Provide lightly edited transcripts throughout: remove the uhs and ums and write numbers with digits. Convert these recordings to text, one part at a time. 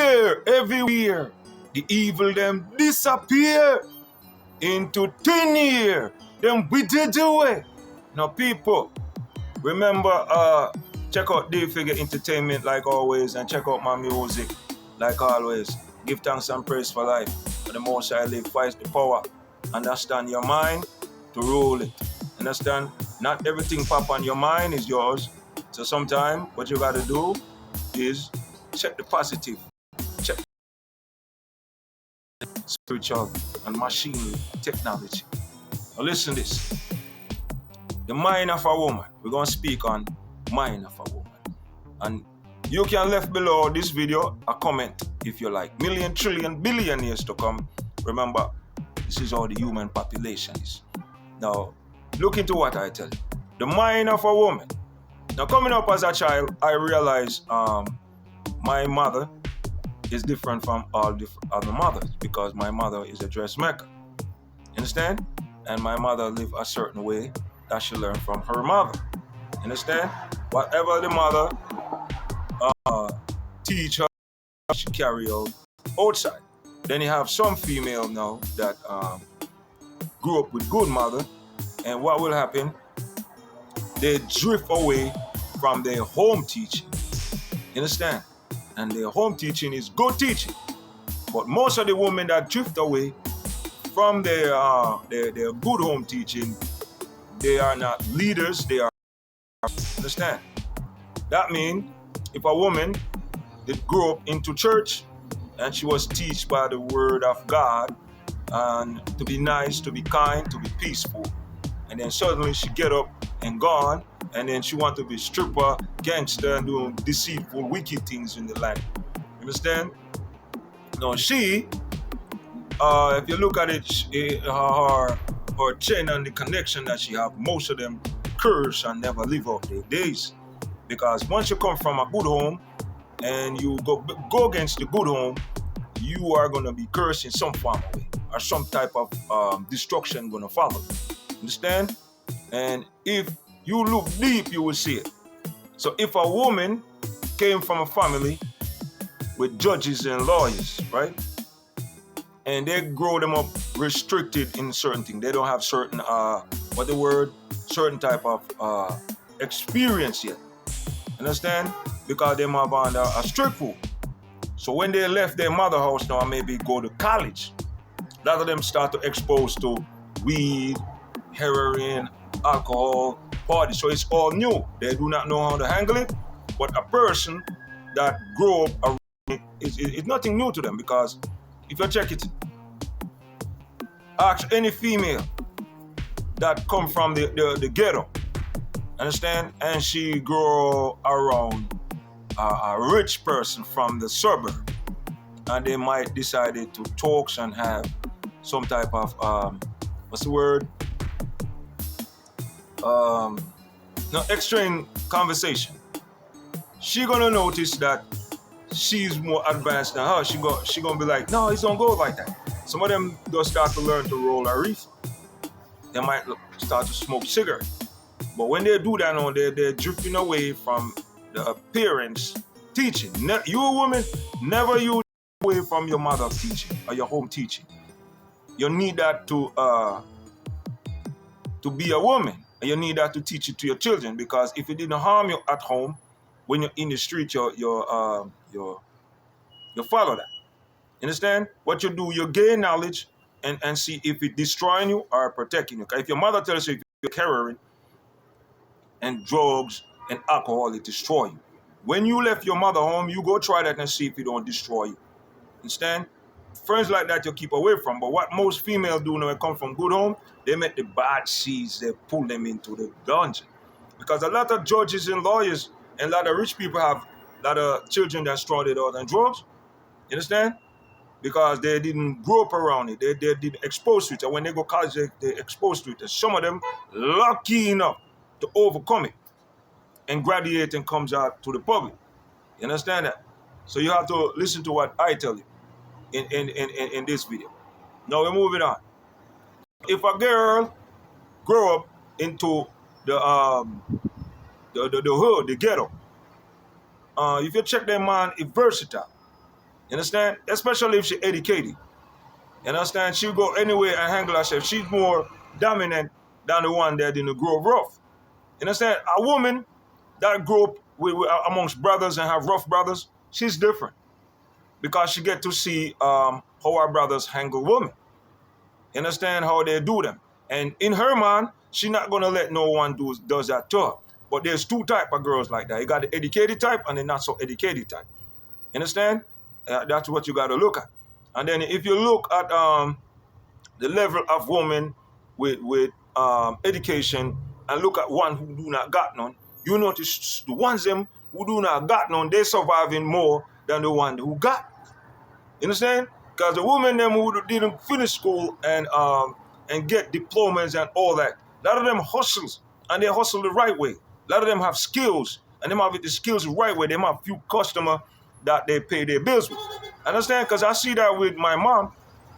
there, everywhere. The evil them disappear into thin air. Them withered away. Now people, remember, check out Dave Figure Entertainment like always, and check out my music like always. Give thanks and praise for life. For the most I live, fights the power. Understand your mind to rule it. Understand? Not everything pop on your mind is yours. So sometimes what you gotta do is check the positive. Check spiritual and machinery technology. Now listen to this. The mind of a woman. We're gonna speak on mind of a woman. And you can left below this video a comment if you like. Million, trillion, billion years to come. Remember, this is how the human population is. Now, look into what I tell you. The mind of a woman. Now, coming up as a child, I realized my mother is different from all other mothers because my mother is a dressmaker. Understand? And my mother lived a certain way that she learned from her mother. Understand? Whatever the mother teach her, she carry out outside. Then you have some female now that grew up with good mother, and what will happen? They drift away from their home teaching. You understand? And their home teaching is good teaching. But most of the women that drift away from their good home teaching, they are not leaders, they are. Understand? That means if a woman that grew up into church and she was taught by the word of God and to be nice, to be kind, to be peaceful, and then suddenly she get up and gone, and then she want to be stripper, gangster, and doing deceitful, wicked things in the land. Understand? Now she, if you look at it, her chain and the connection that she have, most of them curse and never live out their days. Because once you come from a good home and you go against the good home, you are going to be cursed in some form of way, or some type of destruction going to follow. Understand? And if you look deep, you will see it. So if a woman came from a family with judges and lawyers, right? And they grow them up restricted in certain things. They don't have certain, certain type of experience yet. Understand? Because they have under a strict rule. So when they left their mother house now and maybe go to college, a lot of them start to expose to weed, heroin, alcohol, party. So it's all new. They do not know how to handle it. But a person that grew up around it, it's nothing new to them, because if you check it, ask any female that come from the ghetto, understand, and she grow around a rich person from the suburb, and they might decide to talk and have some type of extreme conversation. She gonna notice that she's more advanced than her. She gonna be like, no, it's don't go like that. Some of them just start to learn to roll a reefer. They might start to smoke cigarettes. But when they do that now, they're drifting away from the parents' teaching. You woman, never you away from your mother's teaching or your home teaching. You need that to be a woman. And you need that to teach it to your children, because if it didn't harm you at home, when you're in the street, you follow that. Understand? What you do, you gain knowledge and see if it's destroying you or protecting you. If your mother tells you if you're heroin and drugs and alcohol, it destroy you. When you left your mother home, you go try that and see if it don't destroy you. Understand? Friends like that you keep away from. But what most females do when they come from good home, they make the bad seeds, they pull them into the dungeon. Because a lot of judges and lawyers and a lot of rich people have a lot of children that started out on drugs. You understand? Because they didn't grow up around it. They didn't expose to it. And when they go to college, they exposed to it. And some of them lucky enough to overcome it and graduate and comes out to the public. You understand that? So you have to listen to what I tell you in this video. Now we're moving on. If a girl grow up into the hood, the ghetto, if you check their mind, it's versatile. You understand? Especially if she's educated. You understand? She'll go anywhere and handle herself. She's more dominant than the one that didn't grow up rough. You understand? A woman that grew up amongst brothers and have rough brothers, she's different because she get to see how our brothers handle women. You understand how they do them? And in her mind, she's not gonna let no one does that to her. But there's two type of girls like that. You got the educated type and the not so educated type. You understand? That's what you got to look at. And then if you look at the level of women with education and look at one who do not got none, you notice the ones them who do not got none, they surviving more than the one who got. You understand? Because the women them who didn't finish school and get diplomas and all that, a lot of them hustles and they hustle the right way. A lot of them have skills and they have the skills the right way. They have few customers that they pay their bills with. Understand? Because I see that with my mom.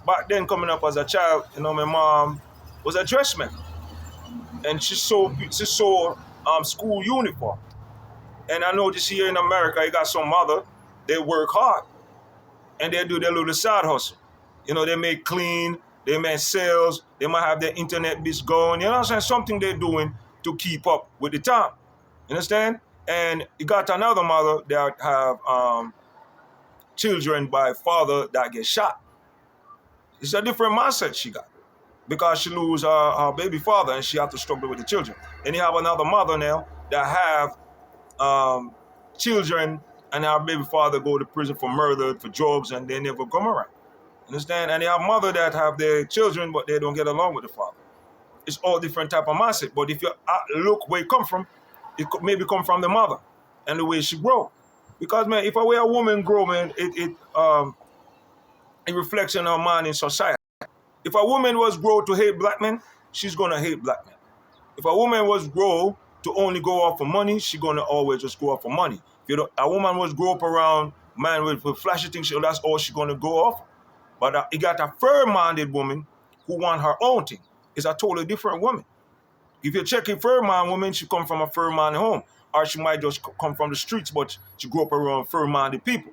Back then, coming up as a child, you know, my mom was a dressmaker, and she saw school uniform. And I know this here in America, you got some mother, they work hard, and they do their little side hustle. You know, they make clean, they make sales, they might have their internet biz going. You know what I'm saying? Something they're doing to keep up with the time. You understand? And you got another mother that have children by father that get shot. It's a different mindset she got because she lose her baby father and she have to struggle with the children. Then you have another mother now that have children and her baby father go to prison for murder, for drugs, and they never come around. Understand? And you have mother that have their children but they don't get along with the father. It's all different type of mindset. But if you look where it come from, it could maybe come from the mother and the way she grow. Because man, if a way a woman grow, man, it reflects in her mind in society. If a woman was grow to hate black men, she's gonna hate black men. If a woman was grow to only go off for money, she's gonna always just go off for money. If a woman was grow up around man with flashy things, that's all she's gonna go off. But you got a fair-minded woman who want her own thing. It's a totally different woman. If you check a fair-minded woman, she come from a fair-minded home, or she might just come from the streets, but she grew up around fair-minded people.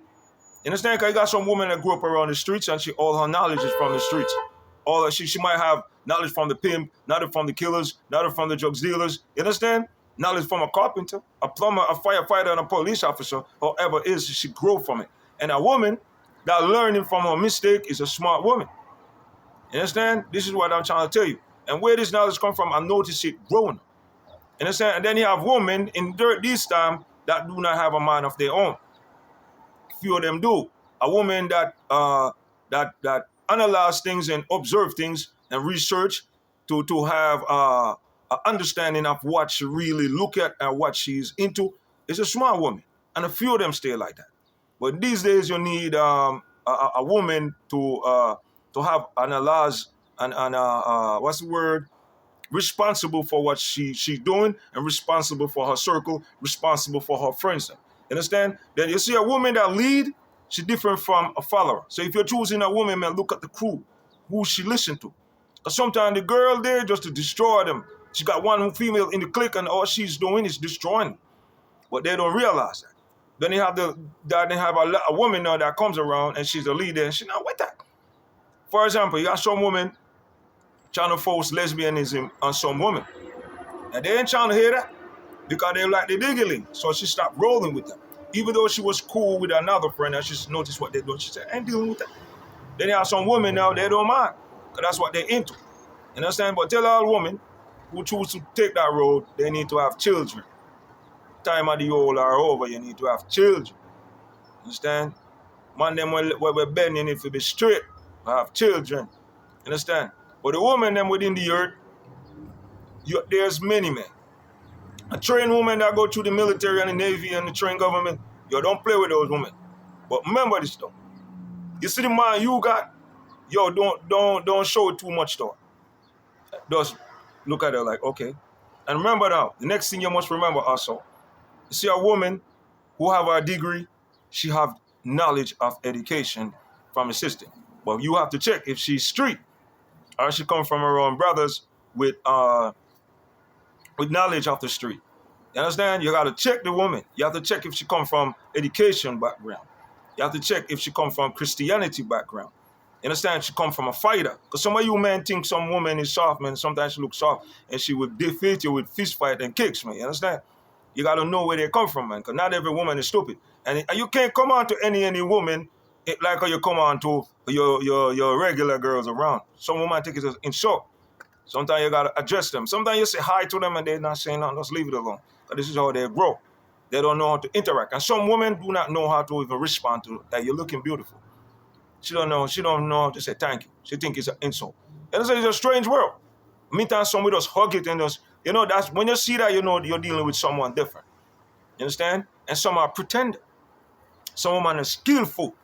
You understand? Because you got some women that grew up around the streets and all her knowledge is from the streets. She might have knowledge from the pimp, knowledge from the killers, knowledge from the drugs dealers. You understand? Knowledge from a carpenter, a plumber, a firefighter, and a police officer, however it is, she grew from it. And a woman that learning from her mistake is a smart woman. You understand? This is what I'm trying to tell you. And where this knowledge come from, I notice it growing. You understand? And then you have women in this time that do not have a mind of their own. Few of them do. A woman that analyze things and observe things and research to have an understanding of what she really look at and what she's into is a smart woman. And a few of them stay like that. But these days you need a woman to have analyze and what's the word? Responsible for what she's doing and responsible for her circle, responsible for her friends. You understand? Then you see a woman that lead, she's different from a follower. So if you're choosing a woman, man, look at the crew, who she listen to. Because sometimes the girl there just to destroy them. She got one female in the clique and all she's doing is destroying them. But they don't realize that. Then they have a woman now that comes around and she's a leader and she's not with that. For example, you got some woman trying to force lesbianism on some woman. And they ain't trying to hear that because they like the diggling. So she stopped rolling with them. Even though she was cool with another friend and she noticed what they're doing, she said, I ain't dealing with that. Then you have some women now, they don't mind because that's what they're into. You understand? But tell all women who choose to take that road, they need to have children. Time of the old are over, you need to have children. Understand? Man, them where we're bending, you need to be straight, have children. Understand? But the woman them within the earth, there's many men. A trained woman that go through the military and the Navy and the trained government, you don't play with those women. But remember this though. You see the man you got, don't show it too much though. Just look at her like, okay. And remember now, the next thing you must remember also, you see a woman who have a degree, she have knowledge of education from the system. But you have to check if she's street or she come from her own brothers with knowledge of the street. You understand? You got to check the woman. You have to check if she come from education background. You have to check if she come from Christianity background. You understand? She come from a fighter. Because some of you men think some woman is soft, man. Sometimes she looks soft, and she will defeat you with fist fight and kicks, man. You understand? You got to know where they come from, man, because not every woman is stupid. And you can't come on to any woman like how you come on to your regular girls around. Some women take it as insult. Sometimes you got to address them. Sometimes you say hi to them and they're not saying nothing. Just leave it alone. Because this is how they grow. They don't know how to interact. And some women do not know how to even respond to that. You're looking beautiful. She don't know how to say thank you. She think it's an insult. And it's a strange world. Meantime, somebody just hug it and just, that's when you see that, you're dealing with someone different. You understand? And some are pretending. Some women are skillful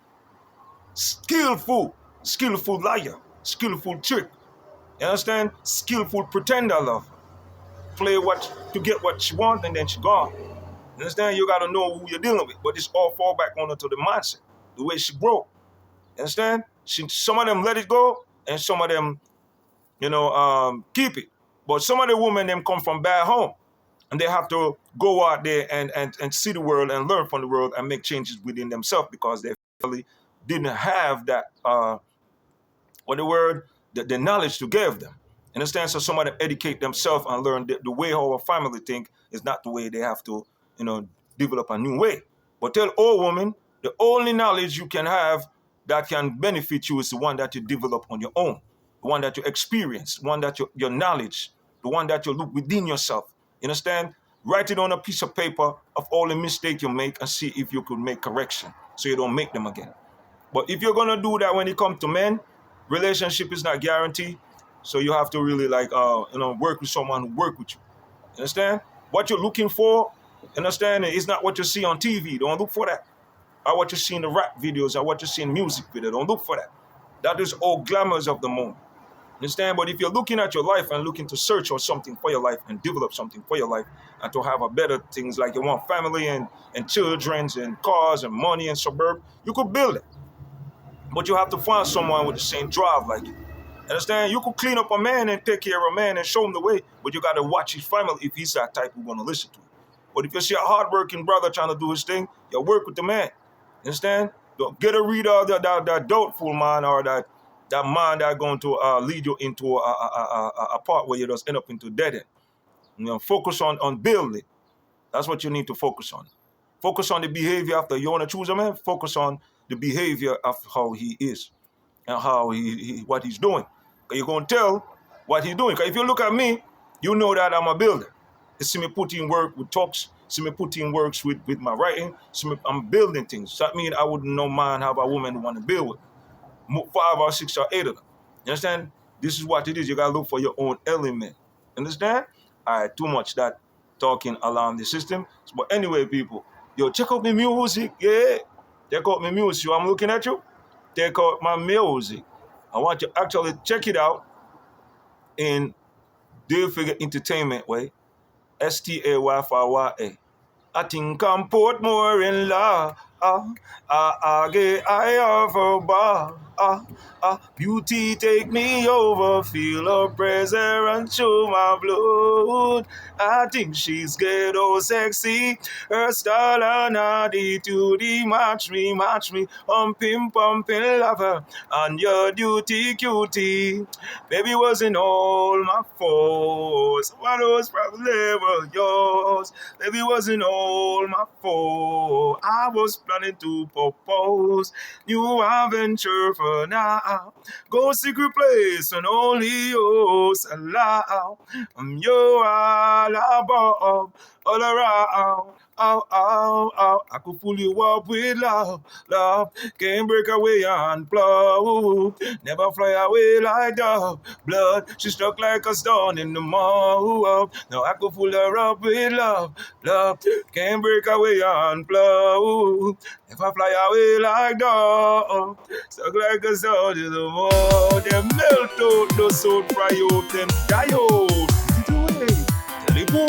liar, skillful trick. You understand? Skillful pretender love. Play to get what she wants and then she gone. You understand? You got to know who you're dealing with. But it's all fall back onto the mindset, the way she grow. You understand? Some of them let it go and some of them, keep it. But some of the women, them come from bad home. And they have to go out there and see the world and learn from the world and make changes within themselves because they really didn't have that, the knowledge to give them. Understand? So some of them educate themselves and learn the way how a family think is not the way they have to, develop a new way. But tell all women, the only knowledge you can have that can benefit you is the one that you develop on your own, the one that you experience, the one that your knowledge, the one that you look within yourself. You understand? Write it on a piece of paper of all the mistakes you make and see if you could make correction so you don't make them again. But if you're going to do that when it comes to men, relationship is not guaranteed. So you have to really work with someone who work with you. You understand? What you're looking for, understand, is not what you see on TV. Don't look for that. Or what you see in the rap videos or what you see in music videos. Don't look for that. That is all glamours of the moment. Understand? But if you're looking at your life and looking to search for something for your life and develop something for your life and to have a better things like you want family and children and cars and money and suburb, you could build it. But you have to find someone with the same drive like you. Understand? You could clean up a man and take care of a man and show him the way, but you got to watch his family if he's that type who's going to listen to him. But if you see a hardworking brother trying to do his thing, you work with the man. Understand? Don't get a read of that doubtful man or that man that's going to lead you into a part where you just end up into dead end. Focus on building. That's what you need to focus on. Focus on the behavior after you want to choose a man. Focus on the behavior of how he is and how what he's doing. Because you're going to tell what he's doing. Because if you look at me, you know that I'm a builder. You see me put in work with talks. See me put in works with my writing. I'm building things. So that means I wouldn't no man have a woman who want to build with. 5 or 6 or 8 of them. You understand? This is what it is. You got to look for your own element. Understand? All right, too much that talking around the system. But anyway, people, check out my music. Yeah. Check out my music. I'm looking at you. Check out my music. I want you to actually check it out in Dave Figure Entertainment way. STAYFRYA. I think I'm Portmore in law. I have a bar. Beauty take me over, feel her pressure and show my blood. I think she's ghetto sexy. Her style and attitude match me. Pumping lover, and your duty cutie. Baby wasn't all my fault. Some of those probably were yours. Baby wasn't all my fault. I was planning to propose. You are venture for now. Go secret place and only you allow. You all above, all around. I could fool you up with love. Can't break away and blow. Never fly away like dove. Blood, she struck like a stone in the mouth. Now I could fool her up with love. Can't break away and blow. Never fly away like dove. Stuck like a stone in the mouth. Them melt out, the soul fry out, them die out. Get away, tell it go.